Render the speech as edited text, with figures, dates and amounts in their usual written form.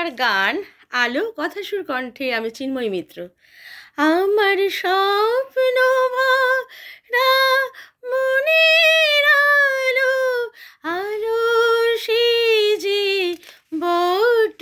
আমার গান আলো কথা সুর কণ্ঠে আমি চিন্ময়ী মিত্র। আমার স্বপ্ন ভরা মনের আলো, আলোর সেই যে বট